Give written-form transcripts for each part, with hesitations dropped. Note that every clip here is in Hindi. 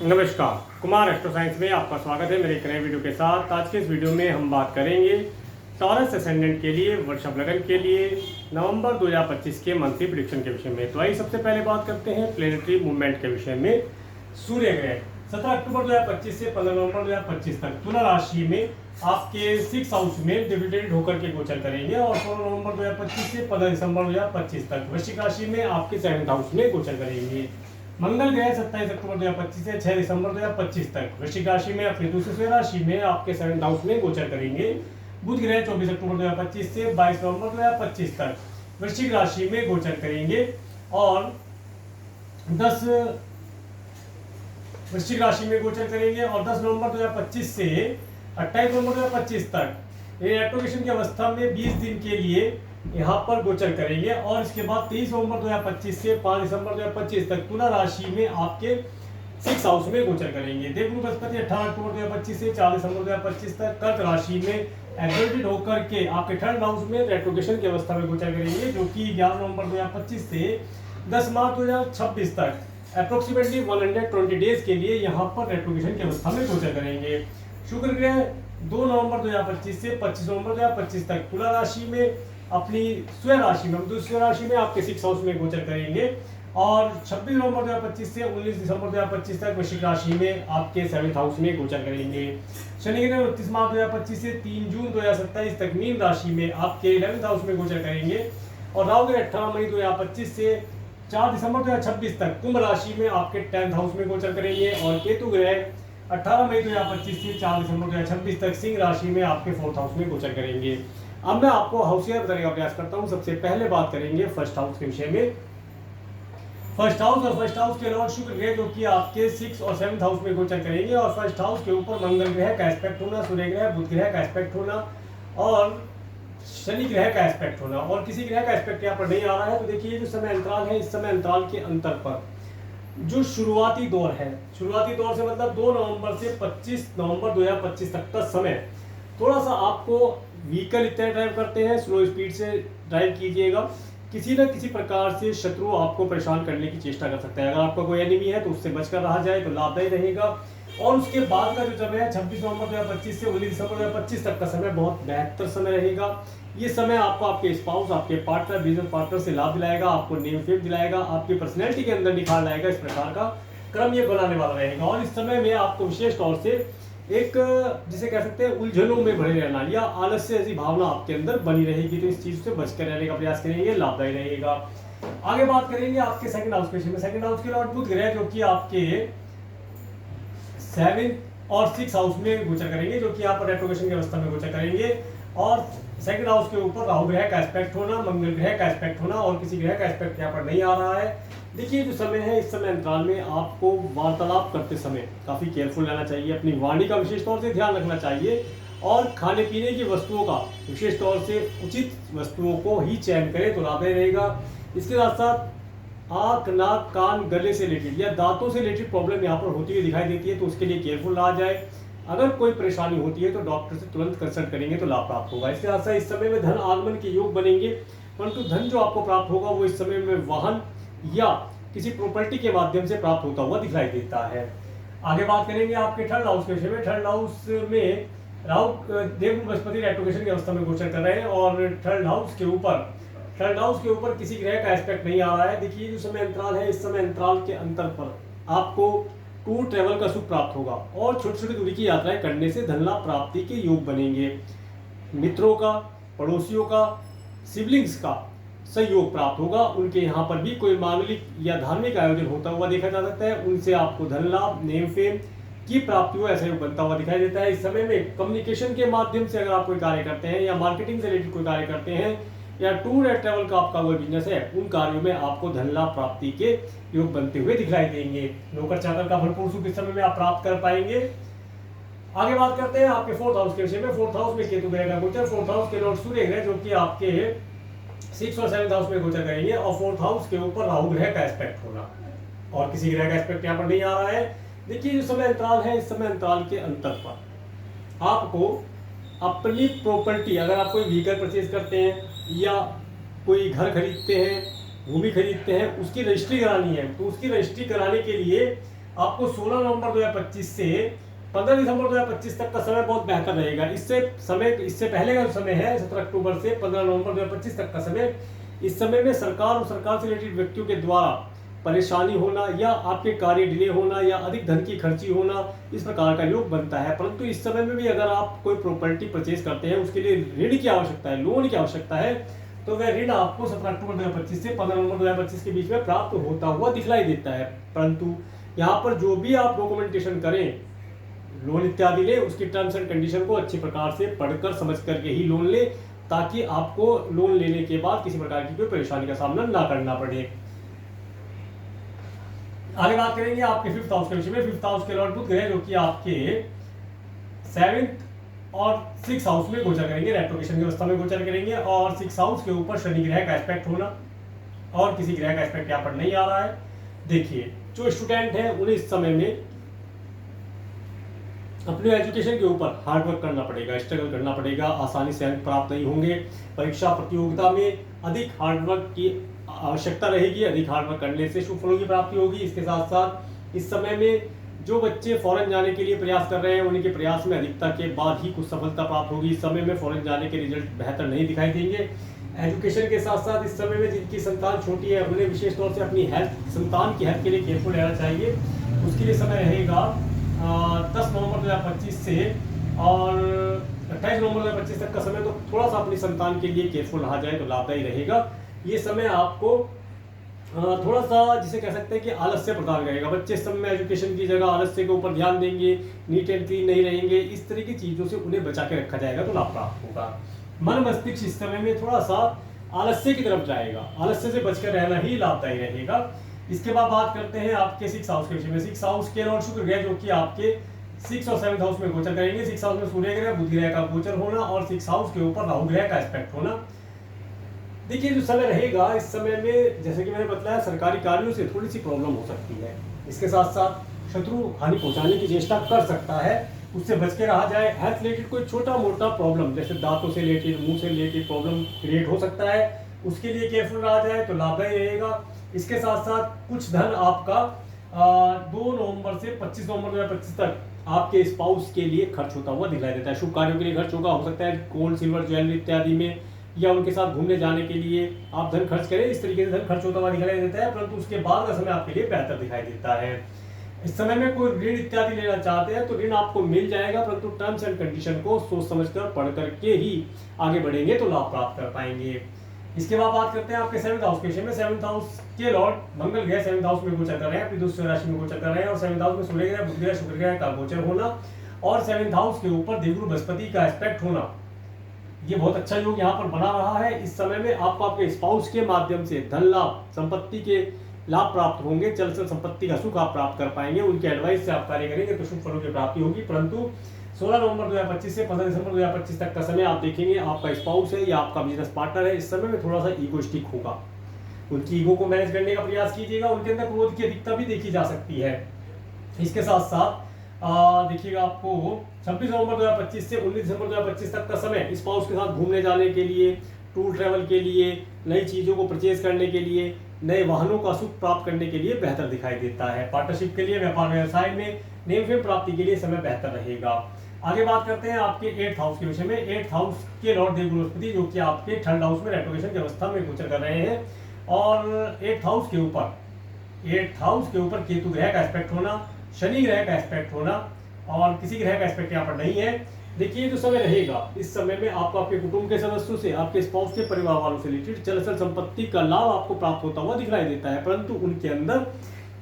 नमस्कार, कुमार एस्ट्रो साइंस में आपका स्वागत है मेरे एक नए वीडियो के साथ। आज के इस वीडियो में हम बात करेंगे टॉरस असेंडेंट के लिए वृषभ लग्न के लिए नवंबर 2025 के मंथली प्रेडिक्शन के विषय में। तो आइए सबसे पहले बात करते हैं प्लेनेटरी मूवमेंट के विषय में। सूर्य ग्रह 17 अक्टूबर 2025 से 15 नवंबर 2025 तक तुला राशि में आपके 6 हाउस में डिविडेंड होकर के गोचर करेंगे और 16 नवंबर 2025 से 15 दिसंबर 2025 तक वृश्चिक राशि में आपके 7th हाउस में गोचर करेंगे। मंगल ग्रह 27 अक्टूबर 2025 से 6 दिसंबर 2025 तक वृश्चिक राशि में अपनी दूसरी राशि में आपके 7th हाउस में गोचर करेंगे। बुध ग्रह 24 अक्टूबर 2025 से 22 नवंबर 2025 तक वृश्चिक राशि में गोचर करेंगे और 10 वृश्चिक राशि में गोचर करेंगे और 10 नवंबर 2025 से 28 नवंबर 2025 तक रेट्रोग्रेशन की अवस्था में 20 दिन के लिए यहाँ पर गोचर करेंगे और इसके बाद 23 नवंबर 2025 से 5 दिसंबर 2025 तक तुला राशि में आपके 6 हाउस में गोचर करेंगे। देवगुरु बृहस्पति 18 अक्टूबर 2025 से 4 दिसंबर 2025 तक कर्क राशि में एग्जॉल्टेड होकर के आपके 3rd हाउस में रेट्रोग्रेशन की अवस्था में गोचर करेंगे, जो कि 11 नवंबर 2025 से 10 मार्च 2026 तक अप्रोक्सीमेटली 120 डेज के लिए यहाँ पर रेट्रोग्रेशन की अवस्था में गोचर करेंगे। शुक्र ग्रह 2 नवंबर 2025 से 25 नवंबर 2025 तक तुला राशि में अपनी स्वयं राशि में दूसरी राशि में आपके 6 हाउस में गोचर करेंगे और 26 नवंबर 2025 से 19 दिसंबर 2025 तक वृश्चिक राशि में आपके 7th हाउस में गोचर करेंगे। शनि ग्रह 29 मार्च 2025 से 3 जून 2027 तक मीन राशि में आपके 11th हाउस में गोचर करेंगे और राहु ग्रह 18 मई 2025 से 4 दिसंबर 2026 तक कुंभ राशि में आपके 10th हाउस में गोचर करेंगे और केतु ग्रह 18 मई 2025 से 4 दिसंबर 2026 तक सिंह राशि में आपके 4th हाउस में गोचर करेंगे। अब मैं आपको हाउसियर बताने का प्रयास करता हूं। सबसे पहले बात करेंगे फर्स्ट हाउस के विषय में। फर्स्ट हाउस के लॉर्ड शुक्र ग्रह जो कि आपके 6 और 7th हाउस में गोचर करेंगे और फर्स्ट हाउस के ऊपर मंगल ग्रह का एस्पेक्ट होना, सूर्य ग्रह बुध ग्रह का एस्पेक्ट होना और शनि ग्रह का एस्पेक्ट होना और किसी ग्रह का एस्पेक्ट यहाँ पर नहीं आ रहा है। तो देखिए जो समय अंतराल है, इस समय अंतराल के अंतर पर जो शुरुआती दौर है, शुरुआती दौर से मतलब 2 नवंबर से 25 नवंबर 2025 तक का समय थोड़ा सा आपको व्हीकल इतना ड्राइव करते हैं, स्लो स्पीड से ड्राइव कीजिएगा। किसी न किसी प्रकार से शत्रु आपको परेशान करने की चेष्टा कर सकता है। अगर आपका कोई एनिमी है तो उससे बचकर रहा जाए तो लाभदायी रहेगा। और उसके बाद का जो समय है 26 नवंबर 2025 से 19 दिसंबर 2025 तक का समय बहुत बेहतर समय रहेगा। ये समय आपको आपके स्पाउस, आपके पार्टनर, बिजनेस पार्टनर से लाभ दिलाएगा, आपको नेम फेम दिलाएगा, आपकी पर्सनैलिटी के अंदर निखार लाएगा। इस प्रकार का क्रम ये बनाने वाला रहेगा और इस समय में आपको विशेष तौर से एक जिसे कह सकते हैं उलझनों में भरे रहना या आलस्य ऐसी भावना आपके अंदर बनी रहेगी, तो इस चीज से बचकर रहने का प्रयास करेंगे, लाभदायी रहेगा। आगे बात करेंगे आपके 2nd हाउस के विषय में। 2nd हाउस के लॉर्ड बुध ग्रह जो कि आपके 7th और 6th हाउस में गोचर करेंगे, जो कि यहाँ पर रेट्रोग्रेशन की अवस्था में गोचर करेंगे और 2nd हाउस के ऊपर राहु ग्रह का एस्पेक्ट होना, मंगल ग्रह का एस्पेक्ट होना और किसी ग्रह का एस्पेक्ट यहाँ पर नहीं आ रहा है। देखिए जो समय है, इस समय अंतराल में आपको वार्तालाप करते समय काफ़ी केयरफुल रहना चाहिए, अपनी वाणी का विशेष तौर से ध्यान रखना चाहिए और खाने पीने की वस्तुओं का विशेष तौर से उचित वस्तुओं को ही चयन करें तो लाभदायी रहेगा। इसके साथ साथ आँख, नाक, कान, गले से रिलेटेड या दांतों से रिलेटेड प्रॉब्लम यहाँ पर होती हुई दिखाई देती है, तो उसके लिए केयरफुल रहा जाए। अगर कोई परेशानी होती है तो डॉक्टर से तुरंत कंसल्ट करेंगे तो लाभ प्राप्त होगा। इसके साथ साथ इस समय में धन आगमन के योग बनेंगे, परंतु धन जो आपको प्राप्त होगा वो इस समय में वाहन या किसी प्रॉपर्टी के माध्यम से प्राप्त होता हुआ दिखाई देता है। आगे बात करेंगे आपके 3rd हाउस के विषय में। 3rd हाउस में राहु देवगुरु बृहस्पति रेट्रोग्रेशन की अवस्था में गोचर कर रहे हैं और 3rd हाउस के ऊपर किसी ग्रह का एस्पेक्ट नहीं आ रहा है। देखिए जो समय अंतराल है, इस समय अंतराल के अंतर पर आपको टूर ट्रेवल का सुख प्राप्त होगा और छोटी छोटी दूरी की यात्राएं करने से धन लाभ प्राप्ति के योग बनेंगे। मित्रों का, पड़ोसियों का, सिबलिंग्स का सहयोग प्राप्त होगा। उनके यहाँ पर भी कोई मांगलिक या धार्मिक आयोजन होता हुआ देखा जा सकता है, उनसे आपको धन लाभ, नेम फेम की प्राप्ति हो ऐसा योग बनता हुआ दिखाई देता है। इस समय में कम्युनिकेशन के माध्यम से अगर आप कोई कार्य करते हैं या मार्केटिंग से रिलेटेड कोई कार्य करते हैं या टूर एंड ट्रैवल का आपका कोई बिजनेस है, उन कार्यों में आपको धन लाभ प्राप्ति के योग बनते हुए दिखाई देंगे। नौकर चाकर का भरपूर सुख इस समय में आप प्राप्त कर पाएंगे। आगे बात करते हैं आपके 4th हाउस के विषय में। 4th हाउस में केतु ग्रह का गोचर, 4th हाउस के लॉर्ड सूर्य ग्रह जो कि आपके 6 और 7th हाउस में गोचर करेंगे और 4th हाउस के ऊपर राहु ग्रह का एस्पेक्ट होना और किसी ग्रह का एस्पेक्ट यहाँ पर नहीं आ रहा है। देखिए जो समय अंतराल है, इस समय अंतराल के अंतर पर आपको अपनी प्रॉपर्टी, अगर आप कोई व्हीकल परचेज करते हैं या कोई घर खरीदते हैं, भूमि खरीदते हैं, उसकी रजिस्ट्री करानी है, तो उसकी रजिस्ट्री कराने के लिए आपको 16 नवंबर 2025 से 15 दिसंबर 2025 तक का समय बहुत बेहतर रहेगा। इससे पहले का जो समय है 17 अक्टूबर से 15 नवंबर 2025 तक का समय, इस समय में सरकार और सरकार से रिलेटेड व्यक्तियों के द्वारा परेशानी होना या आपके कार्य डिले होना या अधिक धन की खर्ची होना, इस प्रकार का योग बनता है। परंतु इस समय में भी अगर आप कोई प्रॉपर्टी परचेज करते हैं, उसके लिए ऋण की आवश्यकता है, लोन की आवश्यकता है, तो वह ऋण आपको 17 अक्टूबर 2025 से 15 नवंबर 2025 के बीच में प्राप्त होता हुआ दिखलाई देता है। परंतु यहाँ पर जो भी आप डॉक्यूमेंटेशन करें, लोन इत्यादि ले, उसकी टर्म्स एंड कंडीशन को अच्छी प्रकार से पढ़कर समझ करके ही लोन ले, ताकि आपको लोन लेने के बाद किसी प्रकार की कोई परेशानी का सामना ना करना पड़े। आगे बात करेंगे आपके 5th हाउस के विषय में। 5th हाउस के लॉर्ड बुध ग्रह जो कि आपके 7th और 6th हाउस में गोचर करेंगे, रेट्रोगेशन की अवस्था में गोचर करेंगे। और 6th हाउस के ऊपर शनि ग्रह का एस्पेक्ट होना, और किसी ग्रह का एस्पेक्ट यहाँ पर नहीं आ रहा है। देखिए, जो स्टूडेंट है उन्हें इस समय में अपने एजुकेशन के ऊपर हार्डवर्क करना पड़ेगा, स्ट्रगल करना पड़ेगा, आसानी से अंक प्राप्त नहीं होंगे। परीक्षा प्रतियोगिता में अधिक हार्डवर्क की आवश्यकता रहेगी, अधिक हार्डवर्क करने से शुभ फलों की प्राप्ति होगी। इसके साथ साथ इस समय में जो बच्चे फॉरेन जाने के लिए प्रयास कर रहे हैं, उनके प्रयास में अधिकता के बाद ही कुछ सफलता प्राप्त होगी। इस समय में फॉरेन जाने के रिजल्ट बेहतर नहीं दिखाई देंगे। एजुकेशन के साथ साथ इस समय में जिनकी संतान छोटी है, उन्हें विशेष तौर से अपनी हेल्थ, संतान की हेल्थ के लिए केयरफुल रहना चाहिए। उसके लिए समय रहेगा 10 नवंबर 2025 से और 28 नवंबर 2025 तक का समय। तो थोड़ा सा अपनी संतान के लिए केयरफुल रहा जाए तो लाभदायी रहेगा। ये समय आपको थोड़ा सा जिसे कह सकते हैं कि आलस्य प्रदान करेगा। बच्चे इस समय में एजुकेशन की जगह आलस्य के ऊपर ध्यान देंगे, नीट एंड क्लीन नहीं रहेंगे, इस तरह की चीज़ों से उन्हें बचा के रखा जाएगा तो लाभ प्राप्त होगा। मन मस्तिष्क इस समय में थोड़ा सा आलस्य की तरफ जाएगा, आलस्य से बचकर रहना ही लाभदायी रहेगा। इसके बाद बात करते हैं आपके 6th हाउस के विषय में। 6th हाउस के लॉर्ड शुक्र ग्रह जो कि आपके 6th और 7th हाउस में गोचर करेंगे। 6th हाउस में सूर्य ग्रह, बुध ग्रह का गोचर होना और 6th हाउस के ऊपर राहु ग्रह का एस्पेक्ट होना। देखिए, जो समय रहेगा इस समय में, जैसे कि मैंने बताया, सरकारी कार्यों से थोड़ी सी प्रॉब्लम हो सकती है। इसके साथ साथ शत्रु हानि पहुंचाने की चेष्टा कर सकता है, उससे बच के रहा जाए। हेल्थ रिलेटेड कोई छोटा मोटा प्रॉब्लम, जैसे दांतों से रिलेटेड, मुंह से रिलेटेड प्रॉब्लम क्रिएट हो सकता है, उसके लिए केयरफुल रहा जाए तो लाभदायी रहेगा। इसके साथ साथ कुछ धन आपका 2 नवंबर से 25 नवंबर 2025 तक आपके स्पाउस के लिए खर्च होता हुआ दिखाई देता है। शुभ कार्यों के लिए खर्च होगा, हो सकता है गोल्ड सिल्वर ज्वेलरी इत्यादि में, या उनके साथ घूमने जाने के लिए आप धन खर्च करें। इस तरीके से धन खर्च होता हुआ दिखाई देता है, परंतु उसके बाद का समय आपके लिए बेहतर दिखाई देता है। इस समय में कोई ऋण इत्यादि लेना चाहते हैं तो ऋण आपको मिल जाएगा, परंतु टर्म्स एंड कंडीशन को सोच समझकर पढ़ करके ही आगे बढ़ेंगे तो लाभ प्राप्त कर पाएंगे। इसके बाद बात करते हैं आपके 7th हाउस के विषय में। 7th हाउस के लॉर्ड मंगल ग्रह 7th हाउस में गोचर कर रहे हैं, अपनी दूसरी राशि में गोचर कर रहे हैं। और 7th हाउस में सूर्य ग्रह, बुध ग्रह, शुक्र ग्रह का गोचर होना और 7th हाउस के ऊपर देवगुरु बृहस्पति का एस्पेक्ट होना, ये बहुत अच्छा योग यहाँ पर बना रहा है। इस समय में आपको आपके स्पाउस के माध्यम से धन लाभ, संपत्ति के लाभ प्राप्त होंगे, चल संपत्ति का सुख आप प्राप्त कर पाएंगे। उनके एडवाइस से आप कार्य करेंगे तो शुभ फलों की प्राप्ति होगी। परंतु 16 नवंबर 2025 से 15 दिसंबर 2025 तक का समय आप देखेंगे, आपका स्पाउस है या आपका बिजनेस पार्टनर है, इस समय में थोड़ा सा ईगोइस्टिक होगा। उनकी ईगो को मैनेज करने का प्रयास कीजिएगा, उनके अंदर क्रोध की अधिकता भी देखी जा सकती है। इसके साथ साथ देखिएगा, आपको 26 नवंबर 2025 से 19 दिसंबर 2025 तक का समय स्पाउस के साथ घूमने जाने के लिए, टूर ट्रैवल के लिए, नई चीज़ों को परचेज करने के लिए, नए वाहनों का सुख प्राप्त करने के लिए बेहतर दिखाई देता है। पार्टनरशिप के लिए, व्यापार व्यवसाय में नेम फेम प्राप्ति के लिए समय बेहतर रहेगा। आगे बात करते हैं आपके 8th हाउस के विषय में। 8th हाउस के लॉर्ड देवगुरु बृहस्पति जो कि आपके 3rd हाउस में रेट्रोगेशन की अवस्था में गोचर कर रहे हैं और 8th हाउस के ऊपर केतु ग्रह का एस्पेक्ट होना, शनि ग्रह का एस्पेक्ट होना और किसी ग्रह का एस्पेक्ट यहाँ पर नहीं है। देखिए, जो समय रहेगा इस समय में आपको आपके कुटुंब के सदस्यों से, आपके स्पाउस के परिवार वालों से रिलेटेड चल संपत्ति का लाभ आपको प्राप्त होता हुआ दिखाई देता है, परंतु उनके अंदर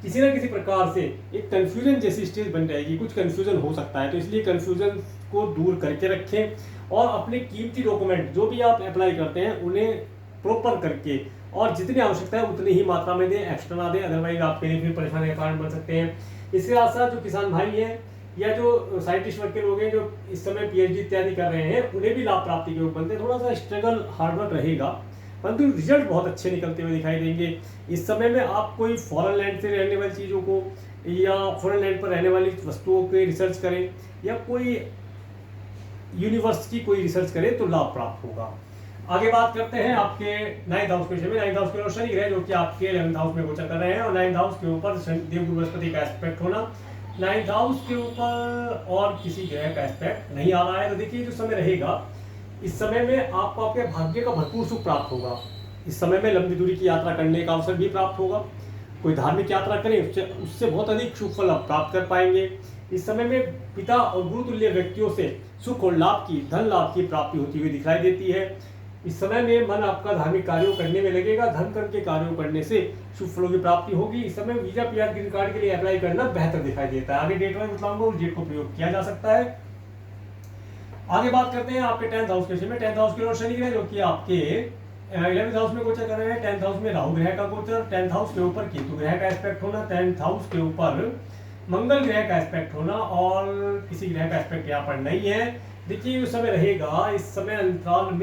किसी न किसी प्रकार से एक कंफ्यूजन जैसी स्टेज बन जाएगी, कुछ कंफ्यूजन हो सकता है। तो इसलिए कंफ्यूजन को दूर करके रखें और अपने कीमती डॉक्यूमेंट जो भी आप अप्लाई करते हैं उन्हें प्रॉपर करके और जितनी आवश्यकता है उतनी ही मात्रा में दें, एक्स्ट्रा ना दें, अदरवाइज आपके लिए फिर परेशानी का कारण बन सकते हैं। इसके साथ साथ जो किसान भाई हैं या जो साइंटिस्ट वर्ग के लोग हैं जो इस समय पीएचडी इत्यादि कर रहे हैं, उन्हें भी लाभ प्राप्ति के योग बनते हैं। थोड़ा सा स्ट्रगल हार्डवर्क रहेगा, परंतु रिजल्ट बहुत अच्छे निकलते हुए दिखाई देंगे। इस समय में आप कोई फॉरेन लैंड से रहने वाली चीज़ों को या फॉरेन लैंड पर रहने वाली वस्तुओं के रिसर्च करें या कोई यूनिवर्स की कोई रिसर्च करें तो लाभ प्राप्त होगा। आगे बात करते हैं आपके 9th हाउस के विषय में। 9th हाउस के शनि ग्रह जो कि आपके 11th हाउस में गोचर कर रहे हैं और 9th हाउस के ऊपर देवगुरु बृहस्पति का एस्पेक्ट होना, 9th हाउस के ऊपर और किसी ग्रह का एस्पेक्ट नहीं आ रहा है। तो देखिए जो समय रहेगा, इस समय में आपको आपके भाग्य का भरपूर सुख प्राप्त होगा। इस समय में लंबी दूरी की यात्रा करने का अवसर भी प्राप्त होगा। कोई धार्मिक यात्रा करें उससे बहुत अधिक शुभ फल आप प्राप्त कर पाएंगे। इस समय में पिता और गुरुतुल्य व्यक्तियों से सुख और लाभ की, धन लाभ की प्राप्ति होती हुई दिखाई देती है। इस समय में मन आपका धार्मिक कार्यों करने में लगेगा। धन कर्म के कार्यों करने से शुभ फलों की प्राप्ति होगी। इस समय वीजा पीआर ग्रीन कार्ड के लिए अप्लाई करना बेहतर दिखाई देता है। आगे डेट वाइज बताऊंगा, उस डेट को प्रयोग किया जा सकता है। आगे बात करते हैं आपके 10th हाउस के विषय में। 10th हाउस की ओर शनि ग्रह जो कि आपके 11th हाउस में गोचर कर रहे हैं। 10th हाउस में राहु ग्रह का गोचर, 10th हाउस के ऊपर केतु ग्रह का एस्पेक्ट होना, 10th हाउस के ऊपर मंगल ग्रह का एस्पेक्ट होना और किसी ग्रह का एस्पेक्ट यहाँ पर नहीं है। देखिए उस समय रहेगा, इस समय अंतराल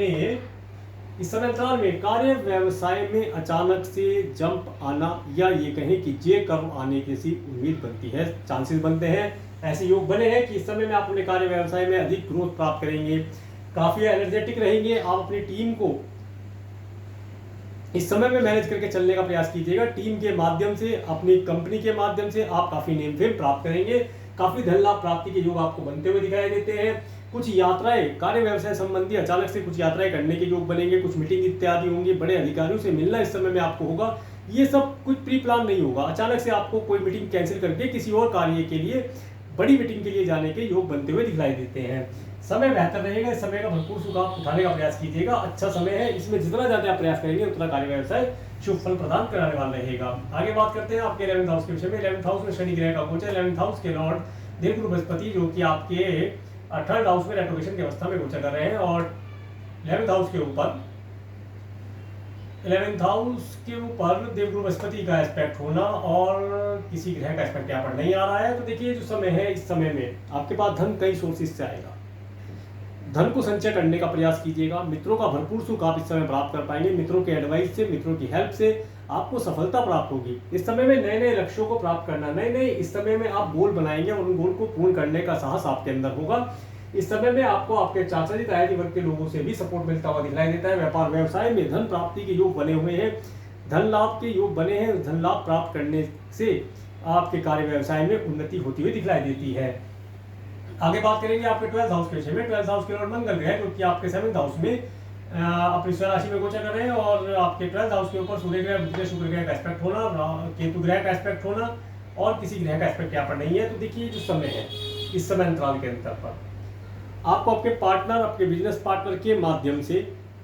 में कार्य व्यवसाय में अचानक से जंप आना या ये कहें कि जे कर्व आने की सी उम्मीद बनती है, चांसेस बनते हैं। ऐसे योग बने हैं कि इस समय में आप अपने कार्य व्यवसाय में अधिक ग्रोथ प्राप्त करेंगे, काफी एनर्जेटिक रहेंगे। आप अपनी टीम को इस समय में मैनेज करके चलने का प्रयास कीजिएगा। टीम के माध्यम से, अपनी कंपनी के माध्यम से आप काफी नेम फेम प्राप्त करेंगे। काफी धन लाभ प्राप्ति के योग आपको बनते हुए दिखाई देते हैं। कुछ यात्राएं, कार्य व्यवसाय संबंधी अचानक से कुछ यात्राएं करने के योग बनेंगे। कुछ मीटिंग इत्यादि होंगी, बड़े अधिकारियों से मिलना इस समय में आपको होगा। ये सब कुछ प्री प्लान नहीं होगा, अचानक से आपको कोई मीटिंग कैंसिल करके किसी और कार्य के लिए, बड़ी मीटिंग के लिए जाने के योग बनते हुए दिखाई देते हैं। समय बेहतर रहेगा, इस समय का भरपूर सुख आप उठाने का प्रयास कीजिएगा। अच्छा समय है, इसमें जितना ज्यादा आप प्रयास करेंगे उतना कार्य व्यवसाय शुभ फल प्रदान कराने वाला रहेगा। आगे बात करते हैं आपके 11th हाउस के विषय में। 11th हाउस में शनि ग्रह का गोचर, 11th हाउस के लॉर्ड देवगुरु बृहस्पति जो कि आपके 3rd हाउस में रेट्रोग्रेशन की अवस्था में गोचर कर रहे हैं और 11th हाउस के ऊपर देवगुरु बृहस्पति का एस्पेक्ट होना और किसी ग्रह का एस्पेक्ट यहाँ पर नहीं आ रहा है। तो देखिए जो समय है, इस समय में आपके पास धन कई सोर्सेज से आएगा। धन को संचय करने का प्रयास कीजिएगा। मित्रों का भरपूर सुख आप इस समय प्राप्त कर पाएंगे। मित्रों के एडवाइस से, मित्रों की हेल्प से आपको सफलता प्राप्त होगी। इस समय में नए नए लक्ष्यों को प्राप्त करना, नए इस समय में आप गोल बनाएंगे और उन गोल को पूर्ण करने का साहस आपके अंदर होगा। इस समय में आपको आपके चाचा जी, ताया जी वर्ग के लोगों से भी सपोर्ट मिलता हुआ दिखाई देता है। व्यापार व्यवसाय में धन प्राप्ति के योग बने हुए हैं, धन लाभ के योग बने हैं। धन लाभ प्राप्त करने से आपके कार्य व्यवसाय में उन्नति होती हुई दिखाई देती है। आगे बात करेंगे आपके 12th हाउस के विषय में। 12th हाउस के लॉर्ड मंगल ग्रह जो कि आपके 7th हाउस में अपनी स्वराशि में गोचर कर रहे हैं और आपके 12th हाउस के ऊपर सूर्य ग्रह, बुध, शुक्र ग्रह का एस्पेक्ट होना, केतु ग्रह का एस्पेक्ट होना और किसी ग्रह का एस्पेक्ट यहाँ पर नहीं है। तो देखिए जो समय है, इस समय अंतराल के अंतर पर आपको आपके पार्टनर, आपके बिजनेस पार्टनर के माध्यम से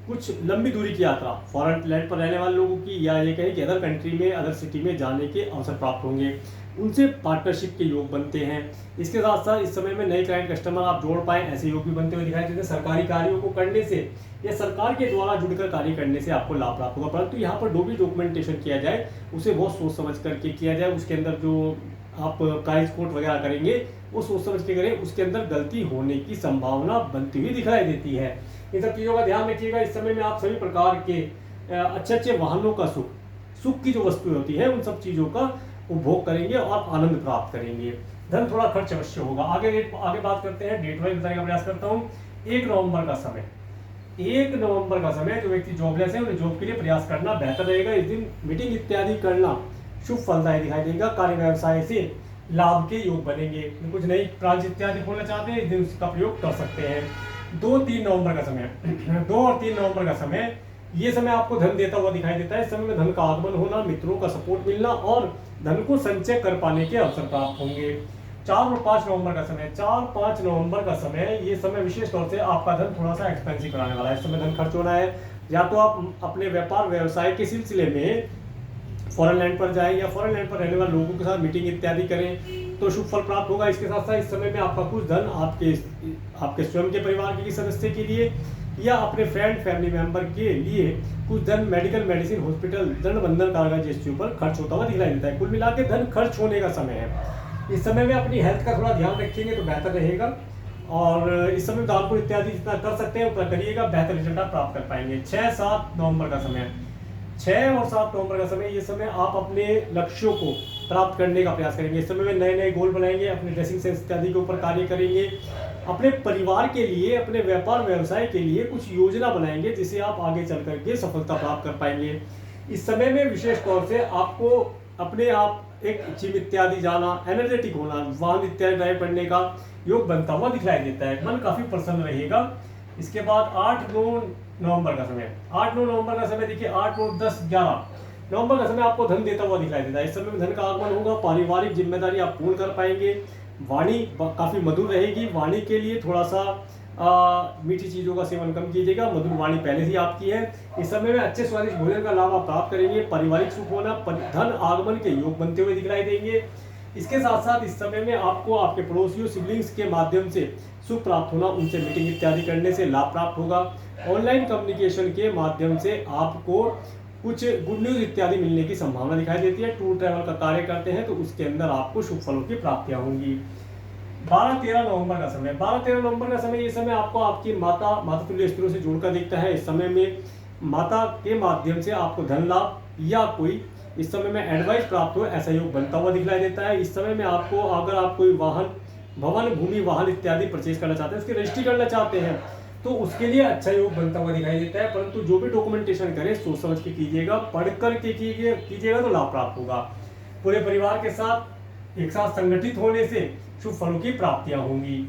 कुछ लंबी दूरी की यात्रा, फॉरेन लैंड पर रहने वाले लोगों की या ये कहें कि अदर कंट्री में, अदर सिटी में जाने के अवसर प्राप्त होंगे। उनसे पार्टनरशिप के योग बनते हैं। इसके साथ साथ इस समय में नए क्लाइंट कस्टमर आप जोड़ पाएं, ऐसे योग भी बनते हुए दिखाई देते हैं। सरकारी कार्यों को करने से या सरकार के द्वारा जुड़कर कार्य करने से आपको लाभ प्राप्त होगा। परंतु यहाँ पर जो भी डॉक्यूमेंटेशन किया जाए उसे बहुत सोच समझ करके किया जाए। उसके अंदर जो आप प्राइस कोट वगैरह करेंगे वो सोच समझ के करें, उसके अंदर गलती होने की संभावना बनती हुई दिखाई देती है। इन सब चीज़ों का ध्यान रखिएगा। इस समय में आप सभी प्रकार के अच्छे वाहनों का सुख की जो वस्तुएं होती है उन सब चीज़ों का उपभोग करेंगे और आनंद प्राप्त करेंगे। धन थोड़ा खर्च अवश्य होगा। आगे बात करते हैं, डेट वाइज बताने का प्रयास करता हूँ। 1 नवंबर का समय, 1 नवंबर का समय जो व्यक्ति जॉबलेस है उन्हें जॉब के लिए प्रयास करना बेहतर रहेगा। इस दिन मीटिंग इत्यादि करना शुभ फलदायी दिखाई देगा। कार्य व्यवसाय से लाभ के योग बनेंगे। कुछ नई ब्रांच इत्यादि खोलना चाहते हैं, इस दिन उसका प्रयोग कर सकते हैं। 2-3 नवंबर का समय, 2 और 3 नवंबर का समय, ये समय आपको धन देता हुआ दिखाई देता है। इस समय में धन का आगमन होना, मित्रों का सपोर्ट मिलना और धन को संचय कर पाने के अवसर प्राप्त होंगे। 4 और 5 नवंबर का समय, 4-5 नवंबर का समय, ये समय विशेष तौर से आपका धन थोड़ा सा एक्सपेंसिव कराने वाला है। इस समय धन खर्च होना है। या तो आप अपने व्यापार व्यवसाय के सिलसिले में फॉरेन लैंड पर जाएं या फॉरेन लैंड पर रहने वाले लोगों के साथ मीटिंग इत्यादि करें तो शुभ फल प्राप्त होगा। इसके साथ साथ इस समय में आपका कुछ धन आपके स्वयं के परिवार के सदस्य के लिए या अपने फ्रेंड फैमिली मेंबर के लिए कुछ धन मेडिकल, मेडिसिन, हॉस्पिटल, दंड बंधन कागज इसके ऊपर खर्च होता हुआ दिखाई देता है। कुल मिला के धन खर्च होने का समय है। इस समय में अपनी हेल्थ का थोड़ा ध्यान रखेंगे तो बेहतर रहेगा और इस समय दानपुर इत्यादि जितना कर सकते हैं उतना करिएगा, बेहतर रिजल्ट आप प्राप्त कर पाएंगे। 6-7 नवंबर का समय, 6 और 7 नवंबर का समय, ये समय आप अपने लक्ष्यों को प्राप्त करने का प्रयास करेंगे। इस समय में नए गोल बनाएंगे, अपने ड्रेसिंग सेंस इत्यादि के ऊपर कार्य करेंगे। अपने परिवार के लिए, अपने व्यापार व्यवसाय के लिए कुछ योजना बनाएंगे जिसे आप आगे चल करके सफलता प्राप्त कर पाएंगे। इस समय में विशेष तौर से आपको अपने आप एक जिम इत्यादि जाना, एनर्जेटिक होना, वाहन इत्यादि ड्राइव करने का योग बनता हुआ दिखलाई देता है। मन काफी प्रसन्न रहेगा। इसके बाद 8-9 नवंबर का समय, 8-9 नवंबर का समय देखिए, 8, 9, 10, 11 नवंबर का समय आपको धन देता हुआ दिखलाई देता है। इस समय में धन का आगमन होगा, पारिवारिक जिम्मेदारी आप पूर्ण कर पाएंगे, वाणी काफी मधुर रहेगी। वाणी के लिए थोड़ा सा मीठी चीजों का सेवन कम कीजिएगा, मधुर वाणी पहले ही आपकी है। इस समय में अच्छे स्वादिष्ट भोजन का लाभ आप प्राप्त करेंगे, पारिवारिक सुख होना, धन आगमन के योग बनते हुए दिखलाई देंगे। इसके साथ साथ इस समय में आपको आपके पड़ोसियों, सिबलिंग्स के माध्यम से सुख प्राप्त होना, उनसे मीटिंग इत्यादि करने से लाभ प्राप्त होगा। ऑनलाइन कम्युनिकेशन के माध्यम से आपको कुछ गुड न्यूज इत्यादि मिलने की संभावना दिखाई देती है। टूर ट्रैवल का कार्य करते हैं तो उसके अंदर आपको शुभ फलों की प्राप्तियां होंगी। 12-13 नवंबर का समय, 12-13 नवंबर का समय, ये समय आपको आपकी माता तुल्य स्त्रियों से जोड़कर दिखता है। इस समय में माता के माध्यम से आपको धन लाभ या कोई इस समय में एडवाइस प्राप्त हो, ऐसा योग बनता हुआ दिखलाई देता है। इस समय में आपको, अगर आप कोई वाहन, भवन, भूमि, वाहन इत्यादि परचेज करना चाहते हैं, उसकी रजिस्ट्री करना चाहते हैं, तो उसके लिए अच्छा योग बनता हुआ दिखाई देता है। परंतु जो भी डॉक्यूमेंटेशन करें सोच समझ के कीजिएगा, पढ़ कर के कीजिएगा तो लाभ प्राप्त होगा। पूरे परिवार के साथ एक साथ संगठित होने से शुभ फलों की प्राप्तियां होंगी।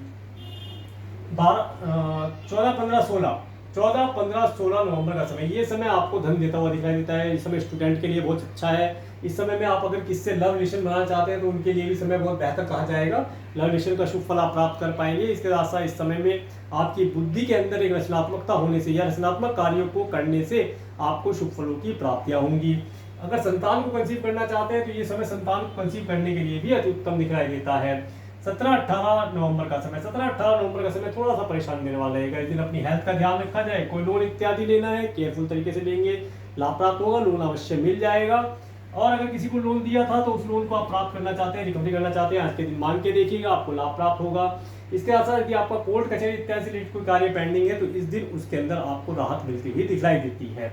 14-15-16 नवंबर का समय, ये समय आपको धन देता हुआ दिखाई देता है। इस समय स्टूडेंट के लिए बहुत अच्छा है। इस समय में आप अगर किससे लव रिलेशन बनाना चाहते हैं तो उनके लिए भी समय बहुत बेहतर कहा जाएगा। लव रिलेशन का शुभ फल आप प्राप्त कर पाएंगे। इसके साथ साथ इस समय में आपकी बुद्धि के अंदर एक रचनात्मकता होने से या रचनात्मक कार्यों को करने से आपको शुभ फलों की प्राप्तियां होंगी। अगर संतान को कंसीव करना चाहते हैं तो ये समय संतान को कंसीव करने के लिए भी अति उत्तम दिखाई देता है। 17-18 नवंबर का समय, 17-18 नवंबर का समय थोड़ा सा परेशान देने वाला है। इस दिन अपनी हेल्थ का ध्यान रखा जाए। कोई लोन इत्यादि लेना है, केयरफुल तरीके से लेंगे, लाभ प्राप्त होगा, लोन अवश्य मिल जाएगा। और अगर किसी को लोन दिया था तो उस लोन को आप प्राप्त करना चाहते हैं, रिकवरी करना चाहते हैं, आज के दिन मांग के देखिएगा, आपको लाभ प्राप्त होगा। इसके साथ यदि आपका कोर्ट कचहरी इत्यादि से रिलेटेड कोई कार्य पेंडिंग है तो इस दिन उसके अंदर आपको राहत मिलती हुई दिखलाई देती है।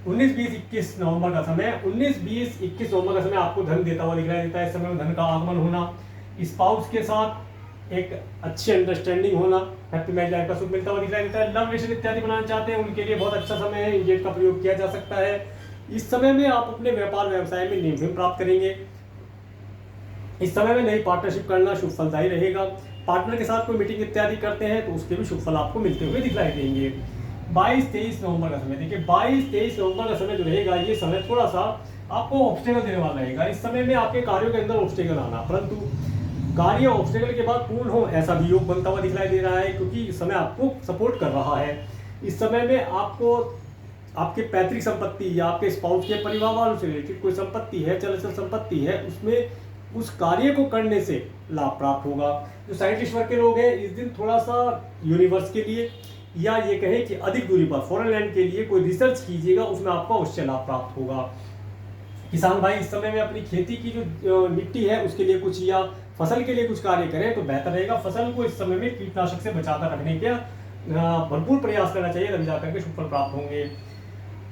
19-20-21 नवंबर का समय, 19-20-21 नवंबर का समय आपको धन देता हुआ दिखलाई देता है। इस समय में धन का आगमन होना, स्पाउस के साथ एक अच्छी अंडरस्टैंडिंग होना, हैप्पी मैरिज लाइफ का सुख मिलता हुआ दिखलाई देता है। लव रिलेशन इत्यादि बनाना चाहते हैं उनके लिए बहुत अच्छा समय है, इंजेट का प्रयोग किया जा सकता है। इस समय में आप अपने व्यापार व्यवसाय में नेम फेम प्राप्त करेंगे। इस समय में नई पार्टनरशिप करना शुभ फलदायी रहेगा। पार्टनर के साथ कोई मीटिंग इत्यादि करते हैं तो उसके भी शुभ फल आपको मिलते हुए दिखलाई देंगे। 22-23 नवंबर का समय, देखिए 22-23 नवंबर का समय जो रहेगा, ये समय थोड़ा सा आपको ऑब्स्टेकल देने वाला रहेगा। इस समय में आपके कार्यों के अंदर ऑब्स्टेकल आना, परंतु कार्य ऑब्स्टेकल के बाद पूर्ण हो ऐसा भी योग बनता हुआ दिखलाई दे रहा है, क्योंकि इस समय आपको सपोर्ट कर रहा है। इस समय में आपको आपके पैतृक संपत्ति या आपके स्पाउस के परिवार वालों से रिलेटेड कोई संपत्ति है, चल संपत्ति है, उसमें उस कार्य को करने से लाभ प्राप्त होगा। जो साइंटिस्ट वर्ग के लोग हैं, इस दिन थोड़ा सा यूनिवर्स के लिए या ये कहें कि अधिक दूरी पर फॉरेन लैंड के लिए कोई रिसर्च कीजिएगा, उसमें आपको अवश्य लाभ प्राप्त होगा। किसान भाई इस समय में अपनी खेती की जो मिट्टी है उसके लिए कुछ या फसल के लिए कुछ कार्य करें तो बेहतर रहेगा। फसल को इस समय में कीटनाशक से बचाकर रखने के भरपूर प्रयास करना चाहिए, तभी जाकर के शुभ फल प्राप्त होंगे।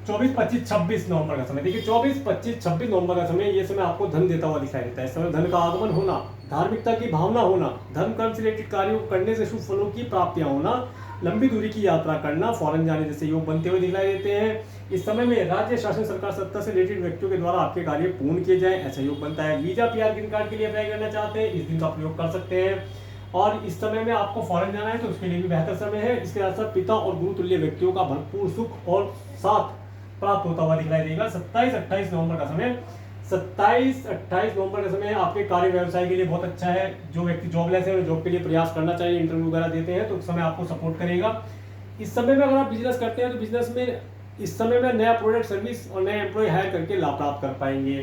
24-25-26 नवंबर का समय, देखिए 24-25-26 नवंबर का समय, ये समय आपको धन देता हुआ दिखाई देता है। इस समय धन का आगमन होना, धार्मिकता की भावना होना, धर्म कर्म से रिलेटेड कार्यों को करने से शुभ फलों की प्राप्तियां होना, लंबी दूरी की यात्रा करना, फॉरेन जाने जैसे योग बनते हुए दिखलाई देते हैं। इस समय में राज्य शासन सरकार सत्ता से रिलेटेड व्यक्तियों के द्वारा आपके कार्य पूर्ण किए जाए ऐसा योग बनता है। वीजा पीआर ग्रीन कार्ड के लिए अप्लाई करना चाहते हैं, इस दिन का प्रयोग कर सकते हैं। और इस समय में आपको फॉरेन जाना है तो उसके लिए भी बेहतर समय है। इसके साथ साथ पिता और गुरु तुल्य व्यक्तियों का भरपूर सुख और साथ प्राप्त होता हुआ दिखलाई देगा। 27-28 नवंबर का समय, 27-28 नवंबर का समय आपके कार्य व्यवसाय के लिए बहुत अच्छा है। जो व्यक्ति जॉबलेस है, जॉब के लिए प्रयास करना चाहिए, इंटरव्यू वगैरह देते हैं तो उस समय आपको सपोर्ट करेगा। इस समय में अगर आप बिजनेस करते हैं तो बिजनेस में इस समय में नया प्रोडक्ट सर्विस और नए एम्प्लॉय हायर करके लाभ प्राप्त कर पाएंगे।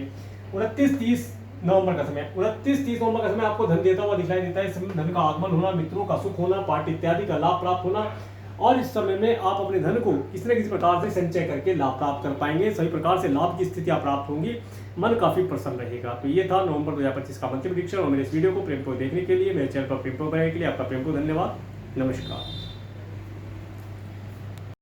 29-30 नवंबर का समय, 29-30 नवंबर का समय आपको धन देता हुआ दिखलाई देता है। इस समय धन का आगमन होना, मित्रों का सुख होना, पार्टी इत्यादि का लाभ प्राप्त होना, और इस समय में आप अपने धन को किसी न किसी प्रकार से संचय करके लाभ प्राप्त कर पाएंगे। सभी प्रकार से लाभ की स्थितियां प्राप्त होंगी, मन काफी प्रसन्न रहेगा। तो ये था नवंबर 2025 का मंथली प्रेडिक्शन। और मेरे इस वीडियो को प्रेम को देखने के लिए, मेरे चैनल पर प्रेम को बनाने के लिए आपका प्रेम को धन्यवाद। नमस्कार।